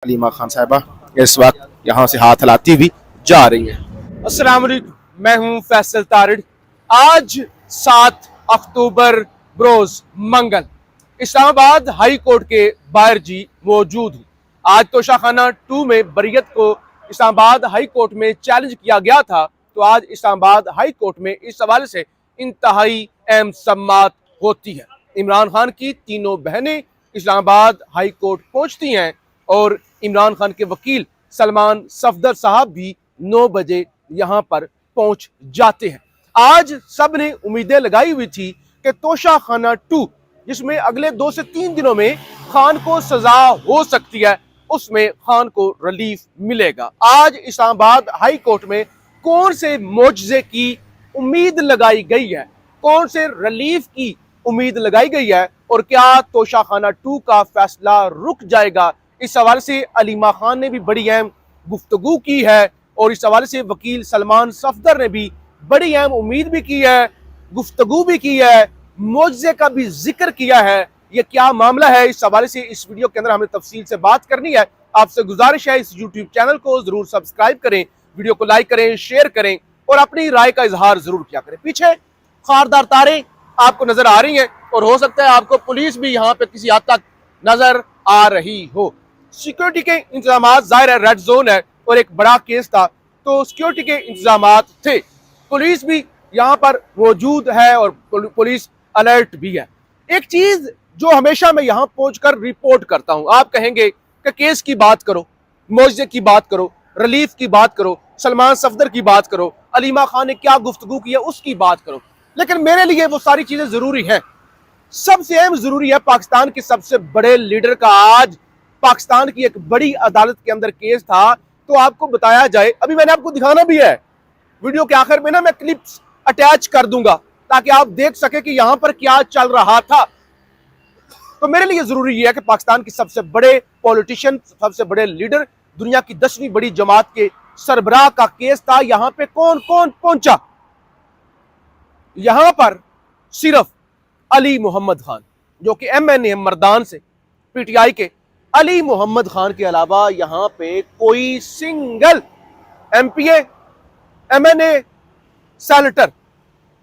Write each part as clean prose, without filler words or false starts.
अलीमा खान साहिबा इस वक्त यहाँ से हाथ हिलाती हुई जा रही हैं। अस्सलाम वालेकुम, मैं हूँ फैसल तारिड। आज 7 अक्टूबर बरोज मंगल इस्लामाबाद हाई कोर्ट के बाहर जी मौजूद हूँ। आज तोशाखाना 2 में बरियत को इस्लामाबाद हाई कोर्ट में चैलेंज किया गया था, तो आज इस्लामाबाद हाई कोर्ट में इस हवाले से इंतहाई अहम समाअत होती है। इमरान खान की तीनों बहनें इस्लामाबाद हाई कोर्ट पहुंचती हैं और इमरान खान के वकील सलमान सफदर साहब भी 9 बजे यहां पर पहुंच जाते हैं। आज सब ने उम्मीदें लगाई हुई थी कि तोशाखाना 2 जिसमें अगले 2 से 3 दिनों में खान को सजा हो सकती है, उसमें खान को रिलीफ मिलेगा। आज इस्लामाबाद हाई कोर्ट में कौन से मोजज़े की उम्मीद लगाई गई है, कौन से रिलीफ की उम्मीद लगाई गई है और क्या तोशाखाना 2 का फैसला रुक जाएगा, इस हवाले से अलीमा खान ने भी बड़ी अहम गुफ्तगू की है और इस हवाले से वकील सलमान सफदर ने भी बड़ी अहम उम्मीद भी की है, गुफ्तगू भी की है, मुआवजे का भी जिक्र किया है। ये क्या मामला है, इस हवाले से इस वीडियो के अंदर हमें तफसील से बात करनी है। आपसे गुजारिश है इस यूट्यूब चैनल को जरूर सब्सक्राइब करें, वीडियो को लाइक करें, शेयर करें और अपनी राय का इजहार जरूर किया करें। पीछे खारदार तारें आपको नजर आ रही हैं और हो सकता है आपको पुलिस भी यहाँ पे किसी हद तक नजर आ रही हो। सिक्योरिटी के इंतजाम जाहिर है, रेड जोन है और एक बड़ा केस था, तो सिक्योरिटी के इंतजाम थे, पुलिस भी यहाँ पर मौजूद है और पुलिस अलर्ट भी है। एक चीज जो हमेशा मैं यहाँ पहुंचकर रिपोर्ट करता हूँ, आप कहेंगे कि केस की बात करो, मुआवजे की बात करो, रिलीफ की बात करो, सलमान सफदर की बात करो, अलीमा खान ने क्या गुफ्तगू की है उसकी बात करो, लेकिन मेरे लिए वो सारी चीजें जरूरी हैं। सबसे अहम जरूरी है पाकिस्तान के सबसे बड़े लीडर का आज पाकिस्तान की एक बड़ी अदालत के अंदर केस था, तो आपको बताया जाए। अभी मैंने आपको दिखाना भी है, वीडियो के आखिर में ना मैं क्लिप्स अटैच कर दूंगा ताकि आप देख सके कि यहां पर क्या चल रहा था। तो मेरे लिए जरूरी है कि पाकिस्तान के सबसे बड़े पॉलिटिशियन, सबसे बड़े लीडर, दुनिया की 10वीं बड़ी जमात के सरबराह का केस था, यहां पे कौन कौन पहुंचा। यहां पर सिर्फ अली मोहम्मद खान जो कि MNA मर्दान से PTI के अली मोहम्मद खान के अलावा यहां पे कोई सिंगल MPA, MNA, सेनेटर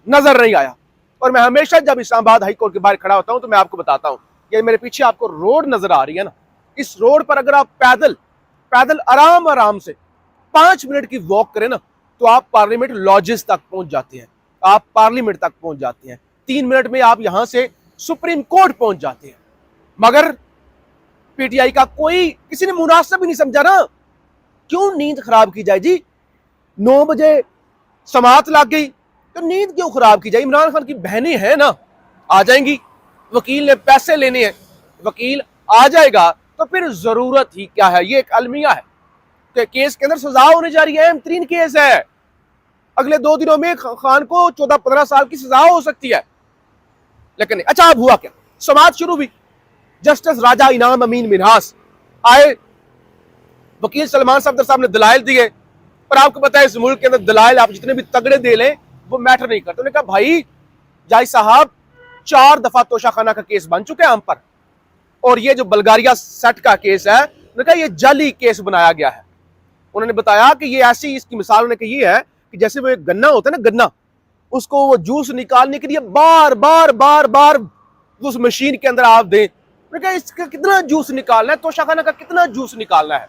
नजर नहीं आया। और मैं हमेशा जब इस्लामाबाद हाई कोर्ट के बाहर खड़ा होता हूं तो मैं आपको बताता हूं, ये मेरे पीछे आपको रोड नजर आ रही है ना, इस रोड पर अगर आप पैदल पैदल आराम आराम से 5 मिनट की वॉक करें ना, तो आप पार्लियामेंट लॉजेस तक पहुंच जाते हैं, आप पार्लियामेंट तक पहुंच जाते हैं। 3 मिनट में आप यहां से सुप्रीम कोर्ट पहुंच जाते हैं। मगर PTI का कोई, किसी ने मुनासिब ही नहीं समझा ना, क्यों नींद खराब की जाए जी। 9 बजे समात लग गई तो नींद क्यों खराब की जाए। इमरान खान की बहनें हैं ना, आ जाएंगी, वकील ने पैसे लेने हैं, वकील आ जाएगा, तो फिर जरूरत ही क्या है। ये एक अलमिया है कि केस के अंदर सजा होने जा रही है, अहम तरीन केस है, अगले 2 दिनों में खान को 14-15 साल की सजा हो सकती है। लेकिन अच्छा, अब हुआ क्या, समात शुरू हुई, जस्टिस राजा इनाम अमीन मिन्हास आए, वकील सलमान सफदर साहब ने दलाइल दिए, और आपको पता है इस मुल्क के अंदर दलाइल आप जितने भी तगड़े दे लें वो मैटर नहीं करते। उन्होंने कहा भाई जज साहब 4 दफा तोशाखाना का केस बन चुके हैं हम पर, और ये जो बल्गारिया सेट का केस है, उन्होंने कहा ये जाली केस बनाया गया है। उन्होंने बताया कि ये ऐसी, इसकी मिसाल उन्होंने कही है कि जैसे वो एक गन्ना होता है ना, गन्ना, उसको वो जूस निकालने के लिए बार बार बार बार उस मशीन के अंदर आप दें। उन्होंने कहा इसका कितना जूस निकालना है, तोशाखाना का कितना जूस निकालना है।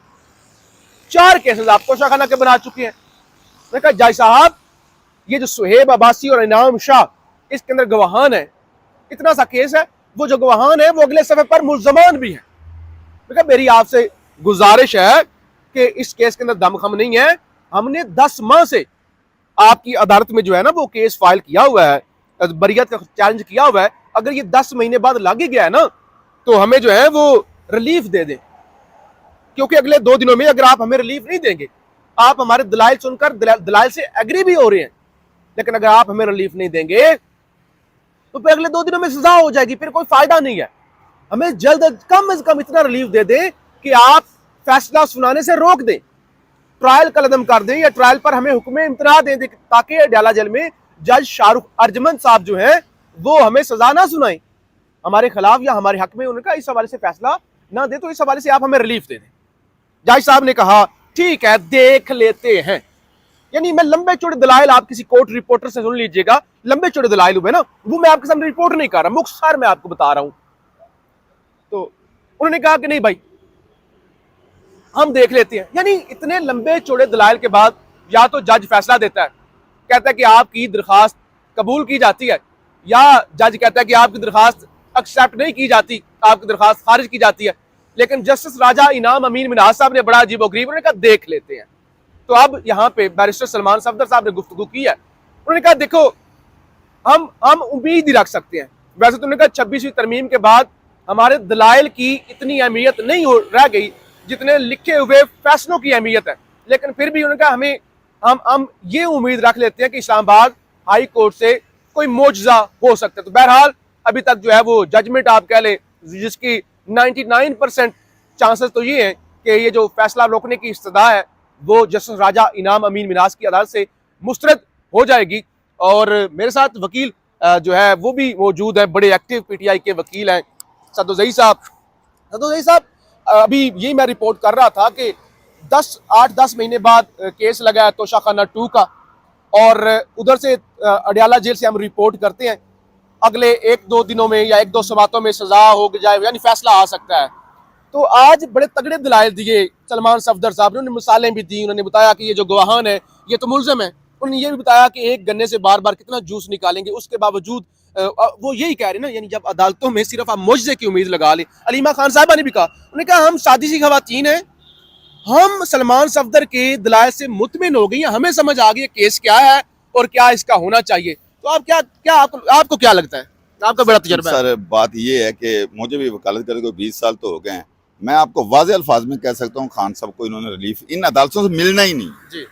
4 केसेस आप तोशाखाना के बना चुके हैं। उन्होंने कहा जज साहब ये जो सुहेब अब्बासी और इनाम शाह इसके अंदर गवाहान है, इतना सा केस है, वो जो गवाहान है वो अगले सफ़े पर मुल्जमान भी है। मेरी आपसे गुजारिश है कि इस केस के अंदर दमखम नहीं है। हमने 10 माह से आपकी अदालत में जो है ना वो केस फाइल किया हुआ है, बरियत का चैलेंज किया हुआ है। अगर ये 10 महीने बाद लग ही गया है ना, तो हमें जो है वो रिलीफ दे दें, क्योंकि अगले 2 दिनों में अगर आप हमें रिलीफ नहीं देंगे, आप हमारे दलाइल सुनकर दलाइल से एग्री भी हो रहे हैं, लेकिन अगर आप हमें रिलीफ नहीं देंगे तो फिर अगले 2 दिनों में सजा हो जाएगी, फिर कोई फायदा नहीं है। हमें जल्द कम से कम इतना रिलीफ दे दें कि आप फैसला सुनाने से रोक दें, ट्रायल का कदम कर दें, या ट्रायल पर हमें हुक्म इम्तरा दें, ताकि अडयाला जेल में जज शाहरुख अर्जमन साहब जो हैं वो हमें सजा ना सुनाएं हमारे खिलाफ या हमारे हक में। उनका इस हवाले से फैसला ना दे, तो इस हवाले से आप हमें रिलीफ दे दें। जज साहब ने कहा ठीक है देख लेते हैं। यानी मैं लंबे चौड़े दलाइल, आप किसी कोर्ट रिपोर्टर से सुन लीजिएगा, लंबे चौड़े दलाइल हुए ना, वो मैं आपके सामने रिपोर्ट नहीं कर रहा, मुख्तसर मैं आपको बता रहा हूं। तो उन्होंने कहा कि नहीं भाई हम देख लेते हैं। यानी इतने लंबे चौड़े दलाइल के बाद या तो जज फैसला देता है, कहता है कि आपकी दरखास्त कबूल की जाती है, या जज कहता है कि आपकी दरखास्त एक्सेप्ट नहीं की जाती, आपकी दरखास्त खारिज की जाती है। लेकिन जस्टिस राजा इनाम अमीन मिन्हाज साहब ने बड़ा अजीबोगरीब, उन्होंने कहा देख लेते हैं। तो अब यहाँ पे बैरिस्टर सलमान सफदर साहब ने गुफ्तगू की है, उन्होंने कहा देखो हम उम्मीद ही रख सकते हैं। वैसे तो उन्होंने कहा 26वीं तरमीम के बाद हमारे दलाइल की इतनी अहमियत नहीं रह गई जितने लिखे हुए फैसलों की अहमियत है, लेकिन फिर भी उन्होंने कहा हम ये उम्मीद रख लेते हैं कि इस्लामाबाद हाई कोर्ट से कोई मोजज़ा हो सकता है। तो बहरहाल अभी तक जो है वो जजमेंट आप कह ले जिसकी 99% चांसेस तो ये हैं कि ये जो फैसला रोकने की इस्तदा है वो जस्टिस राजा इनाम अमीन मिन्हाज की अदालत से मुस्तरद हो जाएगी। और मेरे साथ वकील जो है वो भी मौजूद है, बड़े एक्टिव पीटीआई के वकील हैं सदोजई साहब। सदोजई साहब, अभी यही मैं रिपोर्ट कर रहा था कि 8-10 महीने बाद केस लगा है तोशाखाना 2 का, और उधर से अडियाला जेल से हम रिपोर्ट करते हैं, अगले 1-2 दिनों में या 1-2 समातों में सजा हो जाए, यानी फैसला आ सकता है। तो आज बड़े तगड़े दलाइल दिए सलमान सफदर साहब ने, उन्होंने मिसालें भी दी, उन्होंने बताया कि ये जो गवाहान है ये तो मुलजम है। उन्होंने ये भी बताया कि एक गन्ने से बार बार कितना जूस निकालेंगे, उसके बावजूद वो यही कह रहे ना, यानी जब अदालतों में सिर्फ आप मुआवजे की उम्मीद लगा ले। अलीमा खान साहबा ने भी कहा, उन्होंने कहा हम सादी सी खवातीन हैं, हम सलमान सफदर के दलाइल से मुतमिन हो गई, हमें समझ आ गई केस क्या है और क्या इसका होना चाहिए। तो आप आपको क्या लगता है, आपका बड़ा तजुर्बा है? सर बात ये है कि मुझे भी वकालत करने को 20 साल तो हो गए हैं। मैं आपको वाज़ेह अल्फाज में कह सकता हूँ, खान साहब को इन्होंने रिलीफ इन अदालतों से मिलना ही नहीं जी।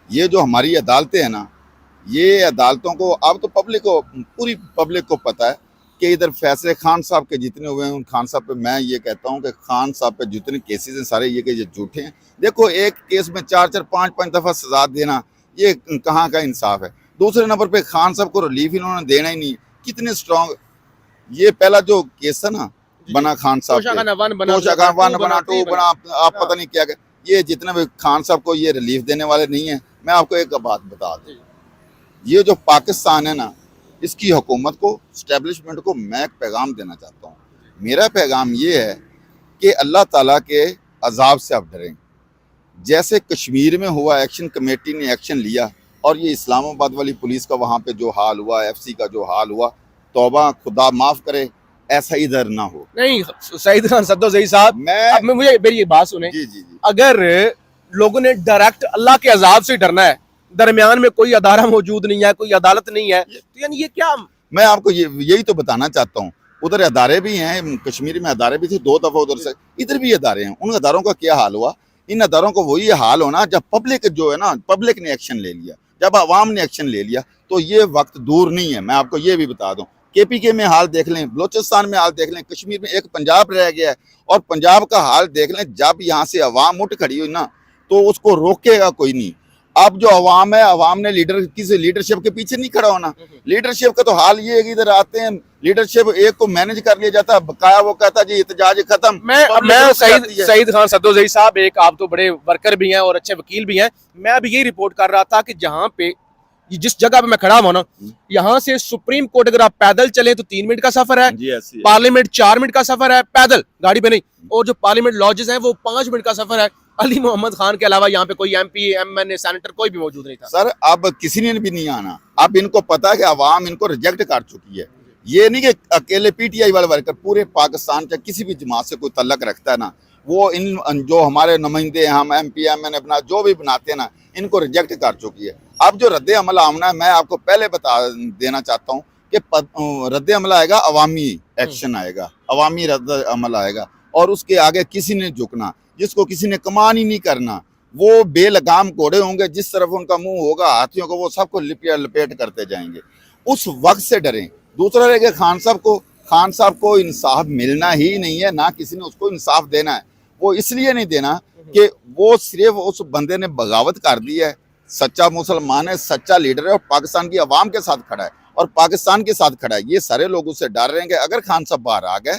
ये जो हमारी अदालतें हैं ना, ये अदालतों को अब तो पब्लिक को, पूरी पब्लिक को पता है कि इधर फैसले खान साहब के जितने हुए हैं, उन खान साहब पे मैं ये कहता हूँ कि खान साहब पे जितने केसेस हैं सारे ये कि ये झूठे हैं। देखो एक केस में 4-4, 5-5 दफ़ा सजा देना ये कहाँ का इंसाफ है। दूसरे नंबर पे खान साहब को रिलीफ इन्होंने देना ही नहीं। कितने स्ट्रॉन्ग, ये पहला जो केस था ना बना खान साहब, तोशाखाना 1 बना, 2 बना, आप पता नहीं क्या, ये जितने भी खान साहब को ये रिलीफ देने वाले नहीं है। मैं आपको एक बात बता दूं, ये जो पाकिस्तान है ना, इसकी हुकूमत को, स्टैब्लिशमेंट को मैं एक पैगाम देना चाहता हूँ। मेरा पैगाम ये है कि अल्लाह ताला के अजाब से आप डरें। जैसे कश्मीर में हुआ, एक्शन कमेटी ने एक्शन लिया, और ये इस्लामाबाद वाली पुलिस का वहाँ पे जो हाल हुआ, FC का जो हाल हुआ, तौबा खुदा माफ़ करे, ऐसा इधर ना हो। नहीं सईद खान सद्दोज़ई साहब, मैं मुझे मेरी ये बात सुने, जी। अगर लोगों ने डायरेक्ट अल्लाह के अजाब से डरना है, दरमियान में कोई अदारा मौजूद नहीं है, कोई अदालत नहीं है, तो यानी ये क्या? मैं आपको यही तो बताना चाहता हूँ। उधर अदारे भी हैं, कश्मीर में अदारे भी थे 2 दफ़ा, उधर से इधर भी अदारे हैं। उन अदारों का क्या हाल हुआ? इन अदारों को वही हाल होना जब पब्लिक जो है ना, पब्लिक ने एक्शन ले लिया, जब आवाम ने एक्शन ले लिया, तो ये वक्त दूर नहीं है। मैं आपको ये भी बता दूं, KPK में हाल देख लें, बलोचिस्तान में हाल देख लें, कश्मीर में एक पंजाब रह गया है, और पंजाब का हाल देख लें। जब यहाँ से अवाम उठ खड़ी हुई ना, तो उसको रोकेगा कोई नहीं। अब जो अवाम है, अवाम ने किसी लीडरशिप के पीछे नहीं खड़ा होना। लीडरशिप का तो हाल ये है कि इधर आते हैं, लीडरशिप एक को मैनेज कर लिया जाता है, बकाया वो कहता जी इतजाज खत्म। मैं सईद खान सद्दोज़ई साहब, एक आप तो बड़े वर्कर भी हैं और अच्छे वकील भी हैं, मैं अभी यही रिपोर्ट कर रहा था कि जहाँ पे जिस जगह पे मैं खड़ा हुआ ना, यहाँ से सुप्रीम कोर्ट अगर आप पैदल चले तो 3 मिनट का सफर है, पार्लियामेंट 4 मिनट का सफर है पैदल, गाड़ी पे नहीं, और जो पार्लियामेंट लॉजेस हैं वो 5 मिनट का सफर है। अली मोहम्मद खान के अलावा यहाँ पे कोई MP, MNA, सेनेटर कोई भी मौजूद नहीं था। सर अब किसी ने भी नहीं आना। अब इनको पता है कि अवाम इनको रिजेक्ट कर चुकी है। ये नहीं कि अकेले PTI वाले वर्कर, पूरे पाकिस्तान के किसी भी जमात से कोई तल्लक रखता है ना, वो इन जो हमारे नुमाइंदे हैं, हम MP, MNA अपना जो भी बनाते हैं ना, इनको रिजेक्ट कर चुकी है। अब जो रद्द अमल आना है, मैं आपको पहले बता देना चाहता हूँ कि रद्द अमल आएगा, अवामी एक्शन आएगा, अवामी रद्द अमल आएगा, और उसके आगे किसी ने झुकना, जिसको किसी ने कमान ही नहीं करना, वो बेलगाम घोड़े होंगे, जिस तरफ उनका मुंह होगा हाथियों को, वो सबको लपेट करते जाएंगे। उस वक्त से डरें। दूसरा रहेगा खान साहब को इंसाफ मिलना ही नहीं है, ना किसी ने उसको इंसाफ देना है। वो इसलिए नहीं देना कि वो सिर्फ उस बंदे ने बगावत कर दी है, सच्चा मुसलमान है, सच्चा लीडर है, और पाकिस्तान की आवाम के साथ खड़ा है और पाकिस्तान के साथ खड़ा है। ये सारे लोग उससे डर रहे हैं कि अगर खान साहब बाहर आ गए,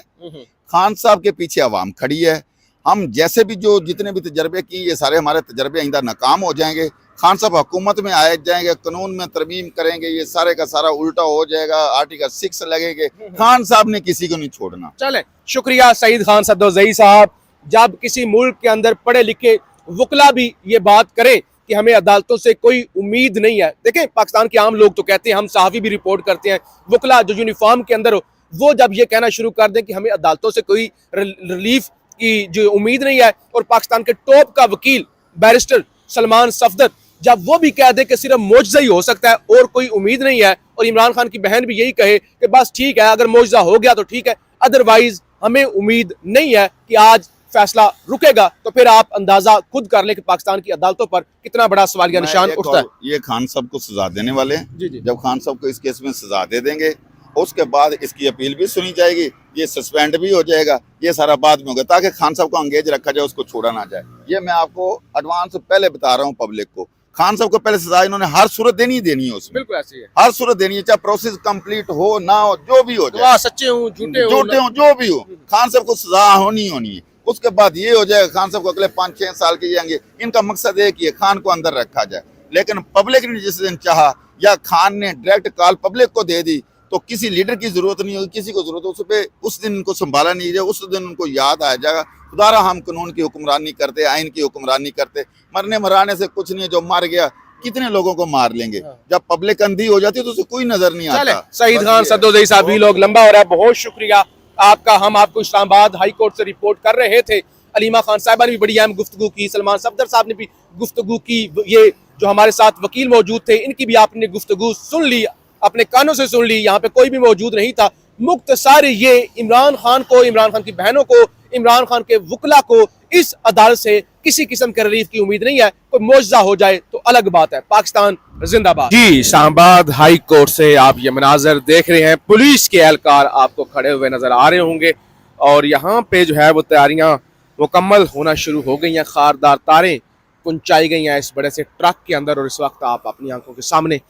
खान साहब के पीछे आवाम खड़ी है, हम जैसे भी जो जितने भी तजर्बे किए ये सारे हमारे तजर्बे आइंदा नाकाम हो जाएंगे। खान साहब हुकूमत में आए जाएंगे, कानून में तरमीम करेंगे, ये सारे का सारा उल्टा हो जाएगा, आर्टिकल 6 लगेंगे। खान साहब ने किसी को नहीं छोड़ना। चले, शुक्रिया सईद खान सद्दोज़ई साहब। जब किसी मुल्क के अंदर पढ़े लिखे वकला भी ये बात करें कि हमें अदालतों से कोई उम्मीद नहीं है, देखें पाकिस्तान के आम लोग तो कहते हैं, हम सहाफ़ी भी रिपोर्ट करते हैं, वकला जो यूनिफॉर्म के अंदर हो वो जब ये कहना शुरू कर दें कि हमें अदालतों से कोई रिलीफ की जो उम्मीद नहीं है, और पाकिस्तान के टॉप का वकील बैरिस्टर सलमान सफदर जब वो भी कह दे कि सिर्फ मौजज़ा ही हो सकता है और कोई उम्मीद नहीं है, और इमरान खान की बहन भी यही कहे कि बस ठीक है, अगर मौजज़ा हो गया तो ठीक है, अदरवाइज हमें उम्मीद नहीं है कि आज फैसला रुकेगा, तो फिर आप अंदाजा खुद कर ले कि पाकिस्तान की अदालतों पर कितना बड़ा सवालिया निशान उठता है। ये खान साहब को सजा देने वाले हैं। जी जी। जब खान साहब को इस केस में सजा दे देंगे, उसके बाद इसकी अपील भी सुनी जाएगी, ये सस्पेंड भी हो जाएगा, ये सारा बाद में होगा, ताकि खान साहब को अंगेज रखा जाए, उसको छोड़ा ना जाए। ये मैं आपको एडवांस पहले बता रहा हूँ पब्लिक को। खान साहब को पहले सजा इन्होंने हर सूरत देनी है उसमें, बिल्कुल ऐसी है, हर सूरत देनी है, चाहे प्रोसेस कंप्लीट हो ना हो, जो भी हो जाए, सच्चे हो झूठे हो, जो भी हो, खान साहब को सजा होनी है। उसके बाद ये हो जाएगा, खान साहब को अगले 5-6 साल के जाएंगे। इनका मकसद एक ही है, खान को अंदर रखा जाए। लेकिन पब्लिक ने जिस दिन चाहा या खान ने डायरेक्ट कॉल पब्लिक को दे दी, तो किसी लीडर की जरूरत नहीं होगी, किसी को जरूरत हो, उस पे उस दिन उनको संभाला नहीं जाए, उस दिन उनको याद आ जाएगा, खुदारा हम कानून की हुक्मरानी करते, आइन की हुक्मरानी करते, मरने मराने से कुछ नहीं है, जो मर गया कितने लोगों को मार लेंगे। जब पब्लिक अंधी हो जाती है तो उसे कोई नजर नहीं आता। सईद खान सद्दोज़ई साहब, लोग लंबा हो रहा है, बहुत शुक्रिया आपका। हम आपको इस्लामाबाद हाई कोर्ट से रिपोर्ट कर रहे थे। अलीमा खान साहिबा ने भी बड़ी अहम गुफ्तगू की, सलमान सफदर साहब ने भी गुफ्तगू की, ये जो हमारे साथ वकील मौजूद थे इनकी भी आपने गुफ्तगू सुन ली, अपने कानों से सुन ली, यहाँ पे कोई भी मौजूद नहीं था। मुख्तसर ये इमरान खान को, इमरान खान की बहनों को, इमरान खान के वकला को इस अदालत से किसी किस्म के रिलीफ की उम्मीद नहीं है। कोई मौजज़ा हो जाए तो अलग बात है। पाकिस्तान जिंदाबाद। जी, इस्लामाबाद हाई कोर्ट से आप ये मनाजर देख रहे हैं, पुलिस के एहलकार आपको खड़े हुए नजर आ रहे होंगे, और यहाँ पे जो है वो तैयारियां मुकम्मल होना शुरू हो गई हैं। खारदार तारें पहुंचाई गई हैं इस बड़े से ट्रक के अंदर, और इस वक्त आप अपनी आंखों के सामने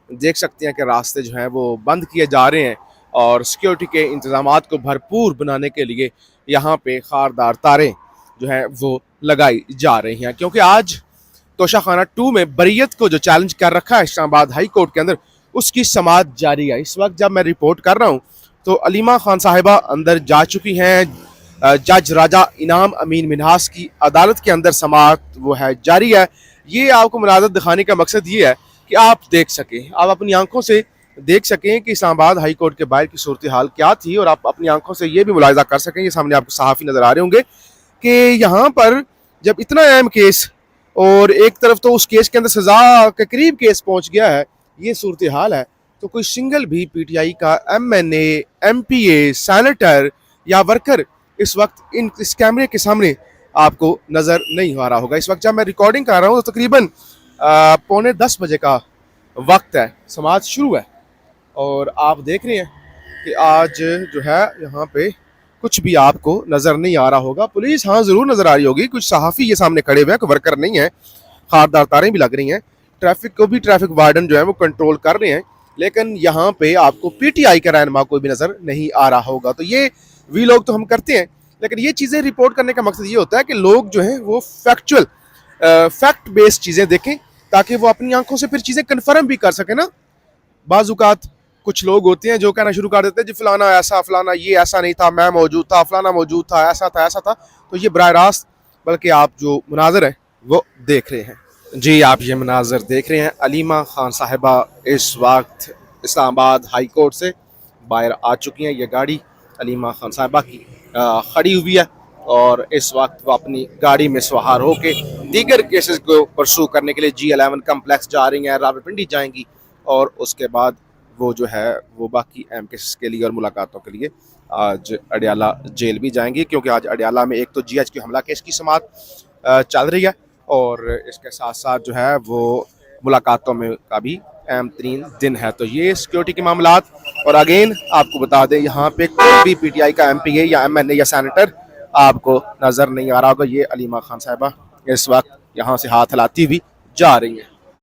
देख सकते हैं कि रास्ते जो हैं वो बंद किए जा रहे हैं, और सिक्योरिटी के इंतजामात को भरपूर बनाने के लिए यहाँ पे खारदार तारें जो हैं वो लगाई जा रही हैं, क्योंकि आज तोशाखाना 2 में बरीयत को जो चैलेंज कर रखा है इस्लामाबाद हाई कोर्ट के अंदर, उसकी समाअत जारी है। इस वक्त जब मैं रिपोर्ट कर रहा हूँ तो अलीमा खान साहिबा अंदर जा चुकी हैं। जज राजा इनाम अमीन मिन्हास की अदालत के अंदर समाअत वो है जारी है। ये आपको मुनाज़र दिखाने का मकसद ये है कि आप देख सकें, आप अपनी आंखों से देख सकें कि इस्लामाबाद हाई कोर्ट के बाहर की सूरत हाल क्या थी, और आप अपनी आंखों से ये भी मुलाहिजा कर सकें, ये सामने आपको सहाफ़ी नज़र आ रहे होंगे कि यहाँ पर जब इतना अहम केस, और एक तरफ तो उस केस के अंदर सज़ा के करीब केस पहुँच गया है, ये सूरत हाल है, तो कोई सिंगल भी PTI का MNA, MPA, सेनेटर या वर्कर इस वक्त इस कैमरे के सामने आपको नज़र नहीं आ रहा होगा। इस वक्त जब मैं रिकॉर्डिंग कर रहा हूँ तो तकरीबन 9:45 बजे का वक्त है, समाअत शुरू है, और आप देख रहे हैं कि आज जो है यहाँ पे कुछ भी आपको नज़र नहीं आ रहा होगा। पुलिस हाँ ज़रूर नज़र आ रही होगी, कुछ सहाफ़ी ये सामने खड़े हुए हैं, कोई वर्कर नहीं है, खारदार तारें भी लग रही हैं, ट्रैफिक को भी ट्रैफिक वार्डन जो है वो कंट्रोल कर रहे हैं, लेकिन यहाँ पे आपको PTI का रहनुमा कोई भी नज़र नहीं आ रहा होगा। तो ये वीलॉग तो हम करते हैं, लेकिन ये चीज़ें रिपोर्ट करने का मकसद ये होता है कि लोग जो हैं वो फैक्ट बेस्ड चीज़ें देखें, ताकि वो अपनी आंखों से फिर चीज़ें कन्फर्म भी कर सकें ना। बाज़-औक़ात कुछ लोग होते हैं जो कहना शुरू कर देते हैं जी फलाना ऐसा, फलाना ये ऐसा नहीं था, मैं मौजूद था, फलाना मौजूद था, ऐसा था। तो ये बराह रास्त बल्कि आप जो मनाजर है वो देख रहे हैं। जी, आप ये मनाजर देख रहे हैं, अलीमा खान साहिबा इस वक्त इस्लामाबाद हाई कोर्ट से बाहर आ चुकी हैं। ये गाड़ी अलीमा खान साहिबा की खड़ी हुई है, और इस वक्त वो अपनी गाड़ी में सवार होके दीगर केसेस को परसू करने के लिए G11 कम्प्लेक्स जा रही हैं, रावलपिंडी जाएंगी, और उसके बाद वो जो है वो बाकी अहम केसेस के लिए और मुलाकातों के लिए आज अडियाला जेल भी जाएंगी, क्योंकि आज अडियाला में एक तो GHQ हमला केस की समाअत चल रही है, और इसके साथ साथ जो है वो मुलाकातों में का भी अहम तरीन दिन है। तो ये सिक्योरिटी के मामलात, और अगेन आपको बता दें यहाँ पे कोई भी PTI का MPA या MNA या सेनेटर आपको नज़र नहीं आ रहा होगा। ये अलीमा खान साहिबा इस वक्त यहाँ से हाथ हिलाती हुई जा रही हैं।